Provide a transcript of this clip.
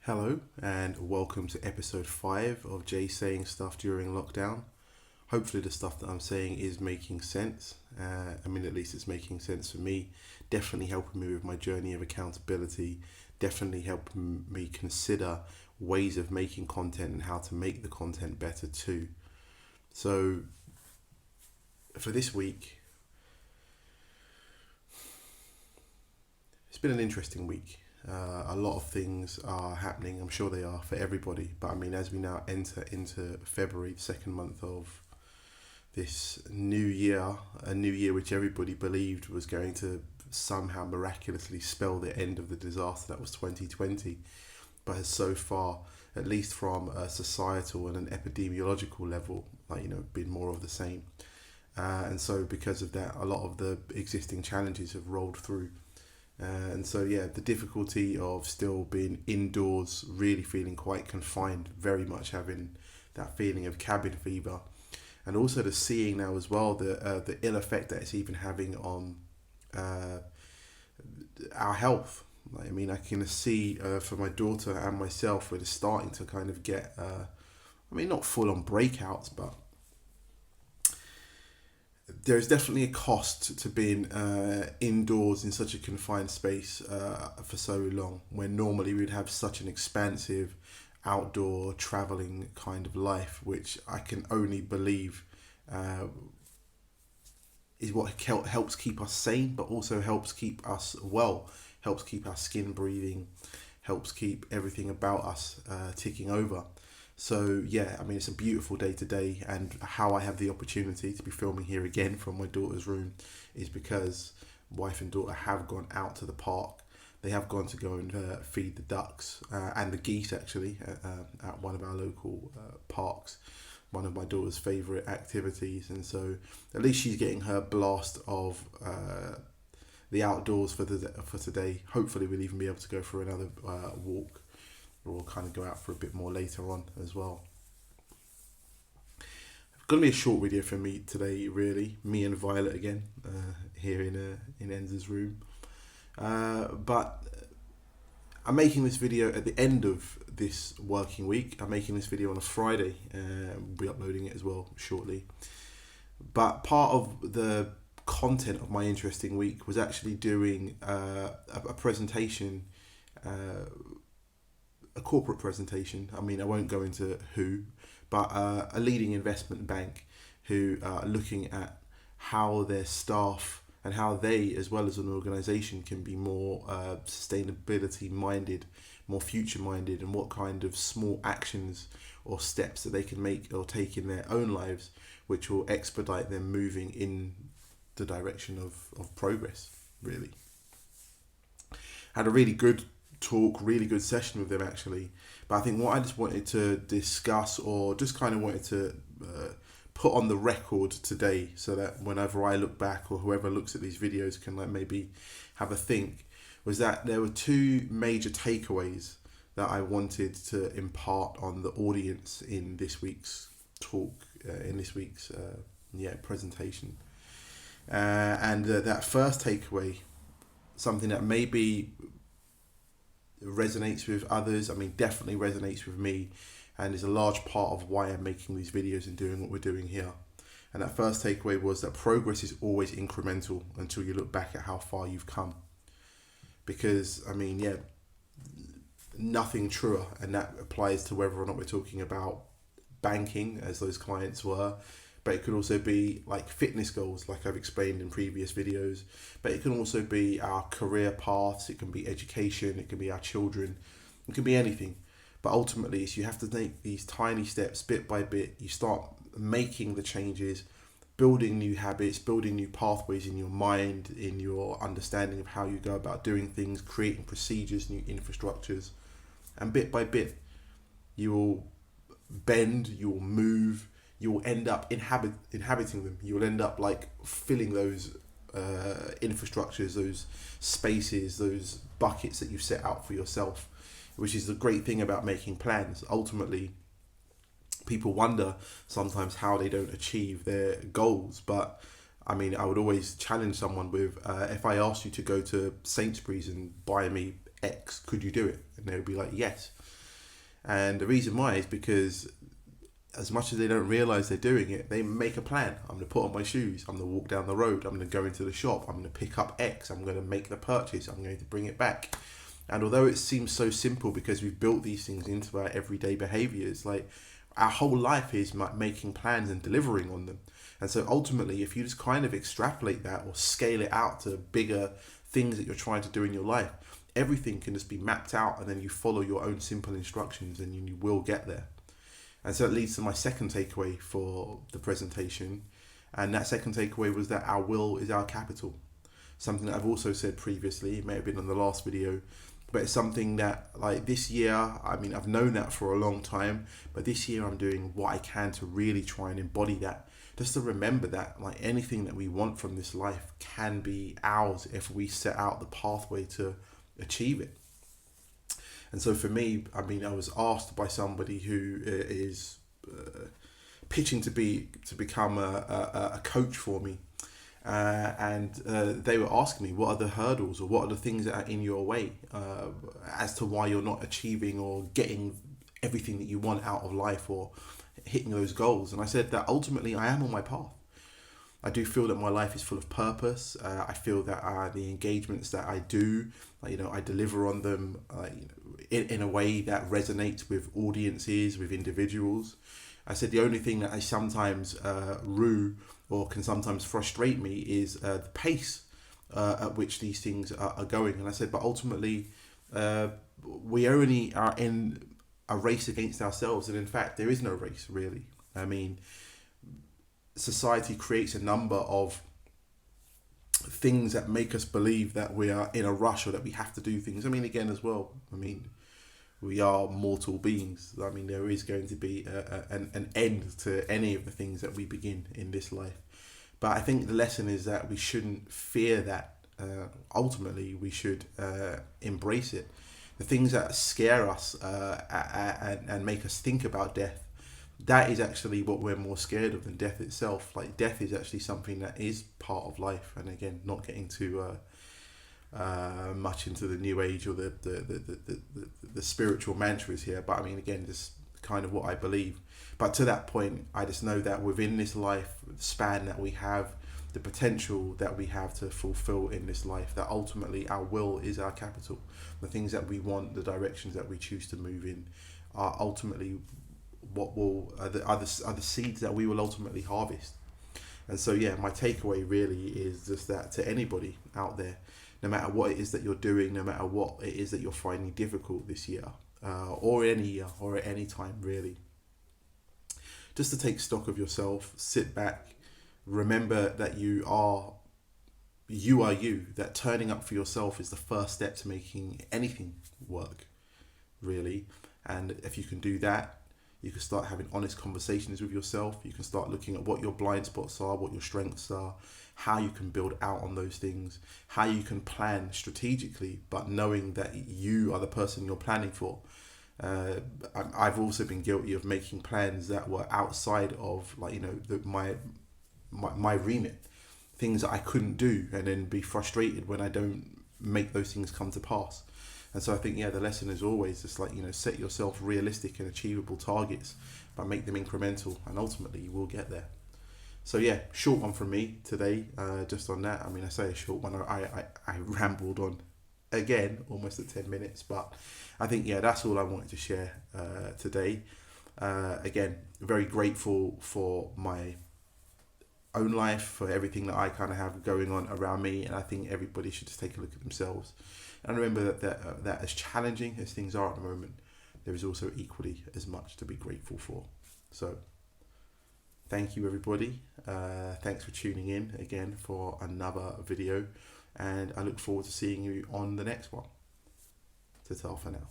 Hello and welcome to episode 5 of Jay saying stuff during lockdown. Hopefully, the stuff that I'm saying is making sense. At least it's making sense for me. Definitely helping me with my journey of accountability. Definitely helping me consider ways of making content and how to make the content better too. So, for this week, it's been an interesting week. A lot of things are happening. I'm sure they are for everybody. But as we now enter into February, the second month of this new year, a new year which everybody believed was going to somehow miraculously spell the end of the disaster that was 2020, but has so far, at least from a societal and an epidemiological level, been more of the same. And so, because of that, a lot of the existing challenges have rolled through. The difficulty of still being indoors, really feeling quite confined, very much having that feeling of cabin fever, and also the seeing now as well the ill effect that it's even having on our health. I can see for my daughter and myself, we're starting to kind of get, not full on breakouts, but there's definitely a cost to being indoors in such a confined space for so long, when normally we'd have such an expansive outdoor traveling kind of life, which I can only believe is what helps keep us sane, but also helps keep us well, helps keep our skin breathing, helps keep everything about us ticking over. So it's a beautiful day today, and how I have the opportunity to be filming here again from my daughter's room is because wife and daughter have gone out to the park. They have gone to go and feed the ducks and the geese, actually, at one of our local parks, one of my daughter's favourite activities. And so at least she's getting her blast of the outdoors for today. Hopefully we'll even be able to go for another walk, or we'll kind of go out for a bit more later on as well. It's going to be a short video for me today, really. Me and Violet again, here in Enza's room. But I'm making this video at the end of this working week. I'm making this video on a Friday. We'll be uploading it as well shortly. But part of the content of my interesting week was actually doing a presentation, a corporate presentation. I won't go into who, but a leading investment bank who are looking at how their staff and how they, as well as an organisation, can be more sustainability minded, more future minded, and what kind of small actions or steps that they can make or take in their own lives, which will expedite them moving in the direction of progress, really. Had a really good talk, really good session with them, actually. But I think what I just wanted to discuss, or just kind of wanted to put on the record today, so that whenever I look back, or whoever looks at these videos can maybe have a think, was that there were two major takeaways that I wanted to impart on the audience in this week's talk, in this week's presentation. That first takeaway, something that maybe resonates with others, definitely resonates with me, and is a large part of why I'm making these videos and doing what we're doing here. And that first takeaway was that progress is always incremental until you look back at how far you've come. Because, nothing truer, and that applies to whether or not we're talking about banking, as those clients were, but it could also be like fitness goals, like I've explained in previous videos, but it can also be our career paths, it can be education, it can be our children, it can be anything. But ultimately, you have to take these tiny steps bit by bit. You start making the changes, building new habits, building new pathways in your mind, in your understanding of how you go about doing things, creating procedures, new infrastructures. And bit by bit, you will bend, you will move, you will end up inhabiting them. You will end up filling those infrastructures, those spaces, those buckets that you've set out for yourself, which is the great thing about making plans. Ultimately, people wonder sometimes how they don't achieve their goals, but I would always challenge someone with, if I asked you to go to Sainsbury's and buy me X, could you do it? And they would be like, yes. And the reason why is because as much as they don't realize they're doing it, they make a plan. I'm going to put on my shoes. I'm going to walk down the road. I'm going to go into the shop. I'm going to pick up X. I'm going to make the purchase. I'm going to bring it back. And although it seems so simple because we've built these things into our everyday behaviors, like our whole life is making plans and delivering on them. And so ultimately, if you just kind of extrapolate that or scale it out to bigger things that you're trying to do in your life, everything can just be mapped out, and then you follow your own simple instructions and you will get there. And so it leads to my second takeaway for the presentation. And that second takeaway was that our will is our capital. Something that I've also said previously, it may have been on the last video, but it's something that, like, this year, I mean, I've known that for a long time, but this year I'm doing what I can to really try and embody that. Just to remember that, like, anything that we want from this life can be ours if we set out the pathway to achieve it. And so for me, I mean, I was asked by somebody who is pitching to become a coach for me, and they were asking me, what are the hurdles or what are the things that are in your way as to why you're not achieving or getting everything that you want out of life or hitting those goals. And I said that ultimately I am on my path. I do feel that my life is full of purpose. I feel that the engagements that I do, I deliver on them in a way that resonates with audiences, with individuals. I said the only thing that I sometimes rue or can sometimes frustrate me is the pace at which these things are going. And I said, but ultimately, we only are in a race against ourselves. And in fact, there is no race, really. I mean, society creates a number of things that make us believe that we are in a rush or that we have to do things. I mean, again, as well, we are mortal beings. I mean, there is going to be an end to any of the things that we begin in this life. But I think the lesson is that we shouldn't fear that. Ultimately, we should embrace it. The things that scare us and make us think about death, that is actually what we're more scared of than death itself. Like, death is actually something that is part of life. And again, not getting too much into the new age or the spiritual mantras here, but I mean, again, just kind of what I believe. But to that point, I just know that within this life span that we have, the potential that we have to fulfill in this life, that ultimately our will is our capital. The things that we want, the directions that we choose to move in, are ultimately what will are the seeds that we will ultimately harvest. And so, yeah, my takeaway really is just that to anybody out there, no matter what it is that you're doing, no matter what it is that you're finding difficult this year, or any year, or at any time really, just to take stock of yourself, sit back, remember that you are you, that turning up for yourself is the first step to making anything work, really. And if you can do that, you can start having honest conversations with yourself. You can start looking at what your blind spots are, what your strengths are, how you can build out on those things, how you can plan strategically, but knowing that you are the person you're planning for. I've also been guilty of making plans that were outside of, like, my remit, things that I couldn't do, and then be frustrated when I don't make those things come to pass. And so I think, the lesson is always just set yourself realistic and achievable targets, but make them incremental, and ultimately you will get there. So short one from me today, just on that. I mean, I say a short one, I rambled on again, almost at 10 minutes, but I think, that's all I wanted to share today. Again, very grateful for my own life, for everything that I kind of have going on around me, and I think everybody should just take a look at themselves and remember that as challenging as things are at the moment, there is also equally as much to be grateful for. So thank you, everybody. Thanks for tuning in again for another video, and I look forward to seeing you on the next one. Ta-ta for now.